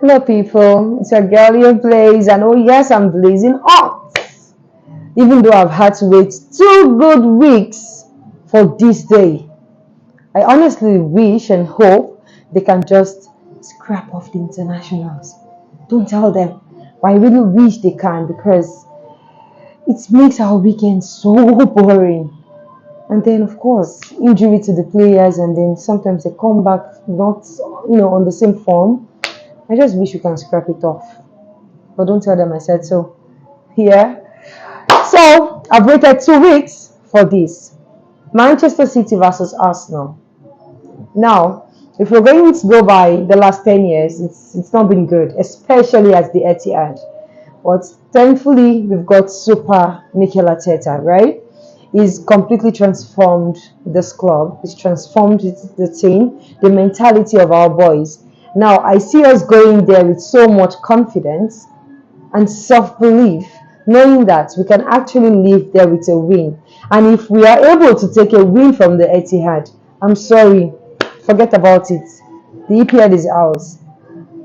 Hello, people. It's your girl, your Blaze, and oh, yes, I'm blazing up. Even though I've had to wait 2 good weeks for this day, I honestly wish and hope they can just scrap off the internationals. Don't tell them. But I really wish they can because it makes our weekend so boring. And then, of course, injury to the players, and then sometimes they come back not, on the same form. I just wish we can scrap it off. But don't tell them I said so. Here. So I've waited 2 weeks for this. Manchester City versus Arsenal. Now, if we're going to go by the last 10 years, it's not been good, especially at the Etihad. But thankfully, we've got Super Mikel Arteta, right? He's completely transformed this club. He's transformed the team, the mentality of our boys. Now, I see us going there with so much confidence and self-belief, knowing that we can actually leave there with a win. And if we are able to take a win from the Etihad, I'm sorry, forget about it. The EPL is ours.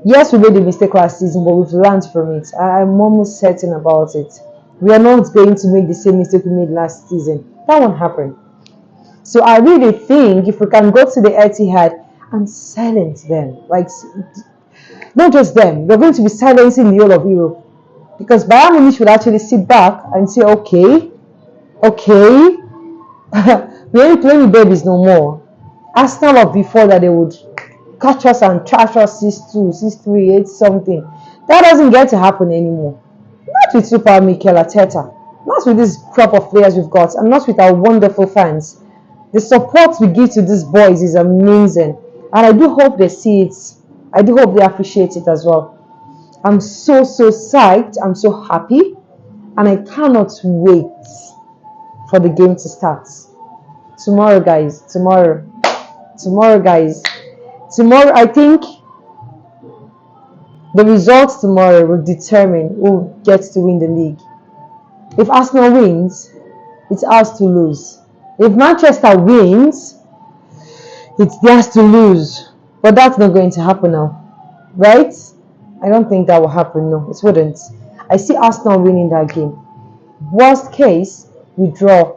Yes, we made a mistake last season, but we've learned from it. I'm almost certain about it. We are not going to make the same mistake we made last season. That won't happen. So I really think if we can go to the Etihad and silence them, like not just them, we're going to be silencing the whole of Europe. Because Bayern Munich should actually sit back and say, okay, we ain't playing with babies no more. Arsenal of before that they would catch us and trash us 6-2, 6-3, 8 something. That doesn't get to happen anymore. Not with Super Mikel Arteta. Not with this crop of players we've got, and not with our wonderful fans. The support we give to these boys is amazing. And I do hope they see it. I do hope they appreciate it as well. I'm so psyched. I'm so happy. And I cannot wait for the game to start. Tomorrow, guys. Tomorrow, guys. Tomorrow, I think the results tomorrow will determine who gets to win the league. If Arsenal wins, it's ours to lose. If Manchester wins, it's theirs to lose. But that's not going to happen now. Right? I don't think that will happen. No, it wouldn't. I see Arsenal winning that game. Worst case, we draw.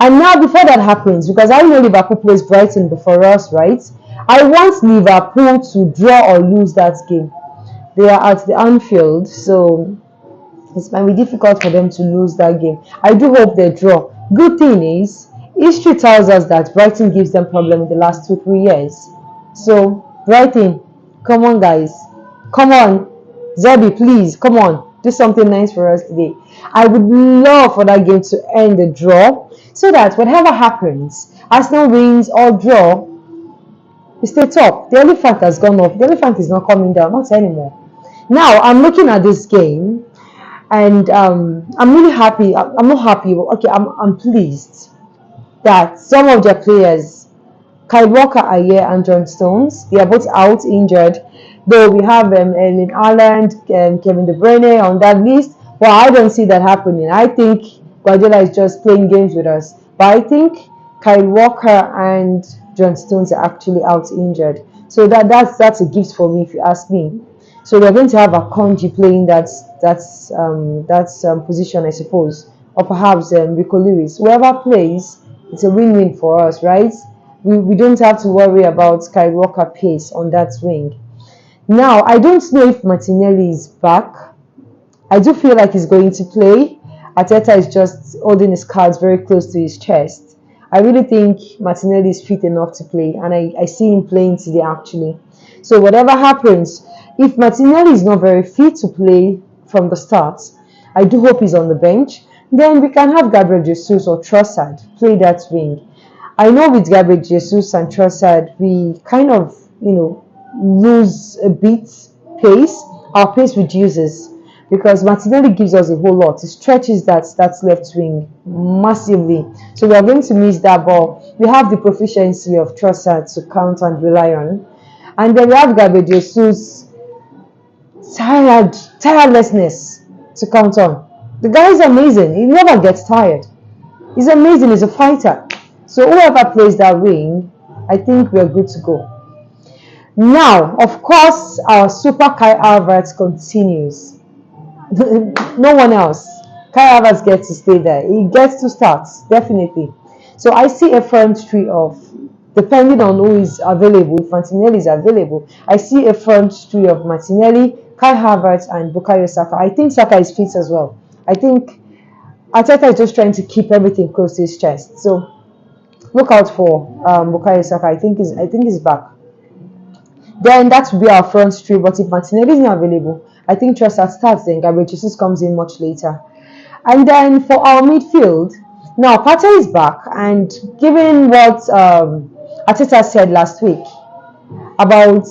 And now, before that happens, because I know Liverpool plays Brighton before us, right? I want Liverpool to draw or lose that game. They are at the Anfield, so it might be difficult for them to lose that game. I do hope they draw. Good thing is, history tells us that Brighton gives them problem in the last 2-3 years. So, Brighton, come on, guys. Come on. Zebby, please, come on. Do something nice for us today. I would love for that game to end the draw so that whatever happens, Arsenal wins or draw, we stay top. The elephant has gone off. The elephant is not coming down, not anymore. Now, I'm looking at this game and I'm really happy. I'm not happy. Okay, I'm pleased that some of their players, Kyle Walker Aye and John Stones, they are both out injured. Though we have Erling Haaland and Kevin De Bruyne on that list, well, I don't see that happening. I think Guardiola is just playing games with us. But I think Kyle Walker and John Stones are actually out injured. So that's a gift for me if you ask me. So we're going to have a Akanji playing that position, I suppose, or perhaps Rico Lewis. Whoever plays, it's a win-win for us, right? We don't have to worry about Kyle Walker pace on that wing. Now, I don't know if Martinelli is back. I do feel like he's going to play. Arteta is just holding his cards very close to his chest. I really think Martinelli is fit enough to play, and I see him playing today actually. So whatever happens, if Martinelli is not very fit to play from the start, I do hope he's on the bench. Then we can have Gabriel Jesus or Trossard play that wing. I know with Gabriel Jesus and Trossard, we kind of, lose a bit pace. Our pace reduces because Martinelli gives us a whole lot. It stretches that left wing massively. So we are going to miss that ball. We have the proficiency of Trossard to count and rely on. And then we have Gabriel Jesus' tirelessness to count on. The guy is amazing. He never gets tired. He's amazing. He's a fighter. So whoever plays that wing, I think we're good to go. Now, of course, our super Kai Havertz continues. No one else. Kai Havertz gets to stay there. He gets to start, definitely. So I see a front three of, depending on who is available, if Martinelli is available, I see a front three of Martinelli, Kai Havertz, and Bukayo Saka. I think Saka is fit as well. I think Arteta is just trying to keep everything close to his chest. So look out for Bukayo Saka. I think he's back. Then that will be our front three. But if Martinelli is not available, I think Trossard starts. Then Gabriel Jesus comes in much later. And then for our midfield, now Partey is back, and given what Arteta said last week about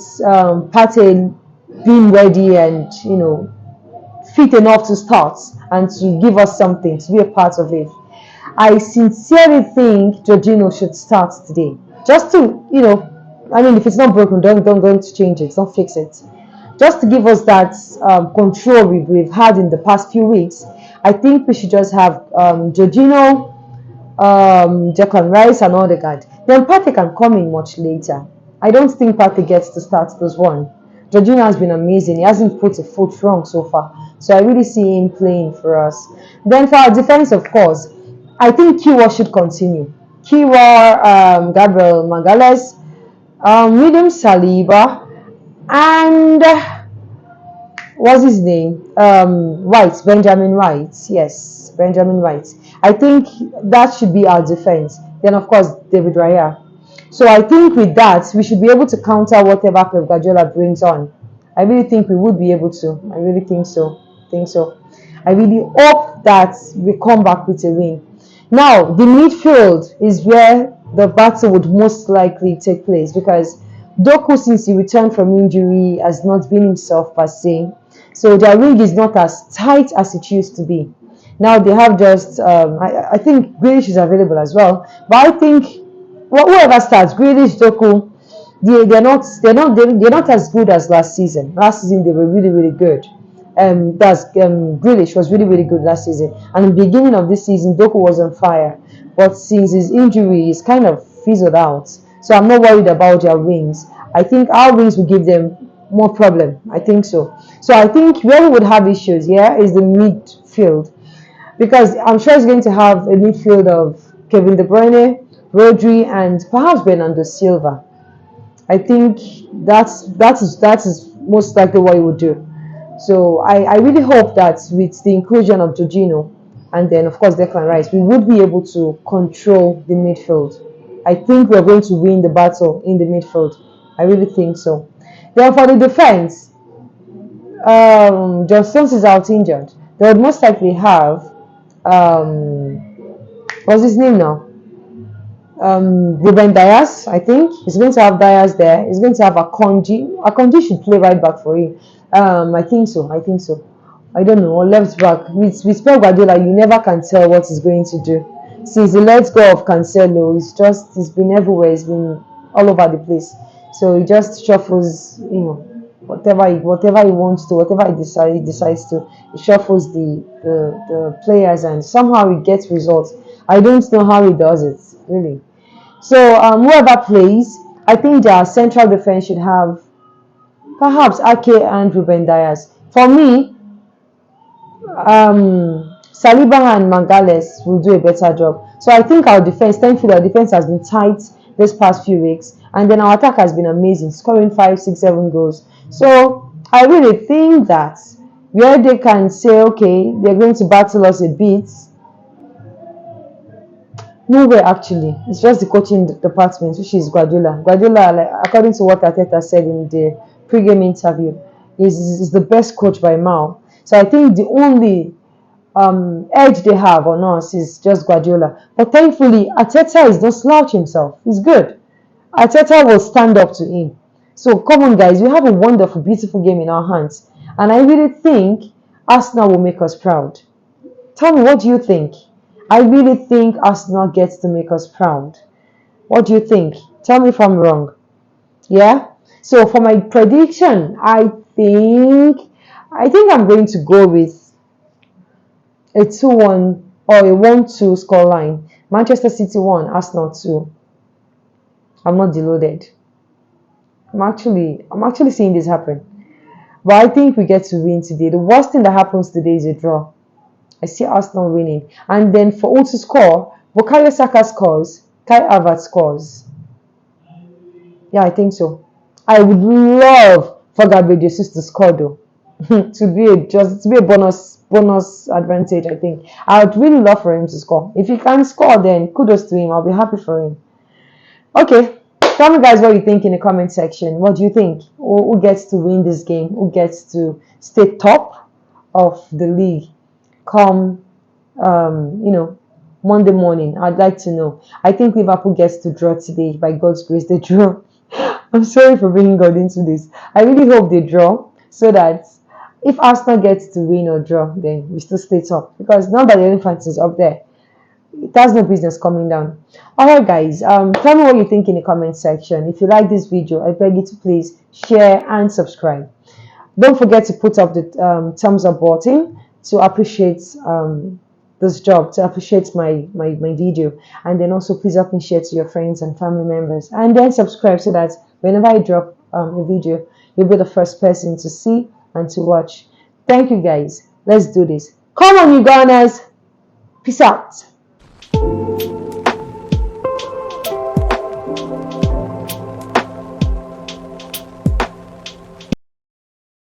Partey being ready and fit enough to start and to give us something to be a part of it, I sincerely think Jorginho should start today. Just to, I mean, if it's not broken, don't go to change it, don't fix it. Just to give us that control we've had in the past few weeks, I think we should just have Jorginho, Declan Rice, and Odegaard. Then Partey can come in much later. I don't think Partey gets to start this one. Jorginho has been amazing. He hasn't put a foot wrong so far. So I really see him playing for us. Then for our defense, of course, I think Kiwa should continue. Kiwa, Gabriel Magalhaes, William Saliba, and what's his name? White, Benjamin White. Yes, Benjamin White. I think that should be our defense. Then, of course, David Raya. So I think with that, we should be able to counter whatever Pep Guardiola brings on. I really think we would be able to. I really think so. I really hope that we come back with a win. Now, the midfield is where the battle would most likely take place, because Doku, since he returned from injury, has not been himself per se. So their wing is not as tight as it used to be. Now they have just, I think Grealish is available as well. But I think whoever starts, Grealish, Doku, they're not as good as last season. Last season they were really, really good. Grealish was really, really good last season. And in the beginning of this season, Doku was on fire. But since his injury, he's kind of fizzled out. So I'm not worried about their wings. I think our wings will give them more problem. I think so. So I think where we would have issues here is the midfield. Because I'm sure it's going to have a midfield of Kevin De Bruyne, Rodri, and perhaps Bernardo Silva. I think that is most likely what he would do. So I really hope that with the inclusion of Jorginho and then of course Declan Rice, we would be able to control the midfield. I think we're going to win the battle in the midfield. I really think so. Then for the defense, John Stones is out injured. They would most likely have what's his name now? Ruben Dias, I think. He's going to have Dias there. He's going to have Akonji. Akonji should play right back for him. I think so. I don't know. Or left back. With Pep Guardiola, you never can tell what he's going to do. Since he let go of Cancelo, he's been everywhere. He's been all over the place. So he just shuffles, whatever he wants to, whatever he decides to. He shuffles the players, and somehow he gets results. I don't know how he does it, really. So whoever plays, I think their central defense should have perhaps Ake and Ruben Dias. For me, Saliba and Magalhaes will do a better job. So I think thankfully our defense has been tight this past few weeks, and then our attack has been amazing, scoring 5, 6, 7 goals. So I really think that where they can say, okay, they're going to battle us a bit. Nowhere actually. It's just the coaching department, which is Guardiola. Guardiola, like, according to what Arteta said in the pre-game interview, is the best coach by mile. So I think the only edge they have on us is just Guardiola. But thankfully, Arteta is not slouch himself. He's good. Arteta will stand up to him. So come on, guys, we have a wonderful, beautiful game in our hands, and I really think Arsenal will make us proud. Tell me, what do you think? I really think Arsenal gets to make us proud. What do you think? Tell me if I'm wrong. Yeah? So for my prediction, I think I'm going to go with a 2-1 or a 1-2 scoreline. Manchester City 1, Arsenal 2. I'm not deluded. I'm actually seeing this happen. But I think we get to win today. The worst thing that happens today is a draw. I see Arsenal winning. And then for all to score, Bukayo Saka scores, Kai Havertz scores. Yeah, I think so. I would love for Gabriel Jesus to score though. To be a bonus advantage, I think. I would really love for him to score. If he can score, then kudos to him. I'll be happy for him. Okay. Tell me guys what you think in the comment section. What do you think? Who gets to win this game? Who gets to stay top of the league come Monday morning? I'd like to know. I think Liverpool gets to draw today. By God's grace, they draw. I'm sorry for bringing God into this. I really hope they draw so that if Arsenal gets to win or draw, then we still stay top. Because now that the elephant is up there, it has no business coming down. Alright guys, tell me what you think in the comment section. If you like this video, I beg you to please share and subscribe. Don't forget to put up the thumbs up button to appreciate this job, to appreciate my video, and then also please help me share to your friends and family members, and then subscribe so that whenever I drop a video, you'll be the first person to see and to watch. Thank you guys. Let's do this. Come on, you Gunners. Peace out.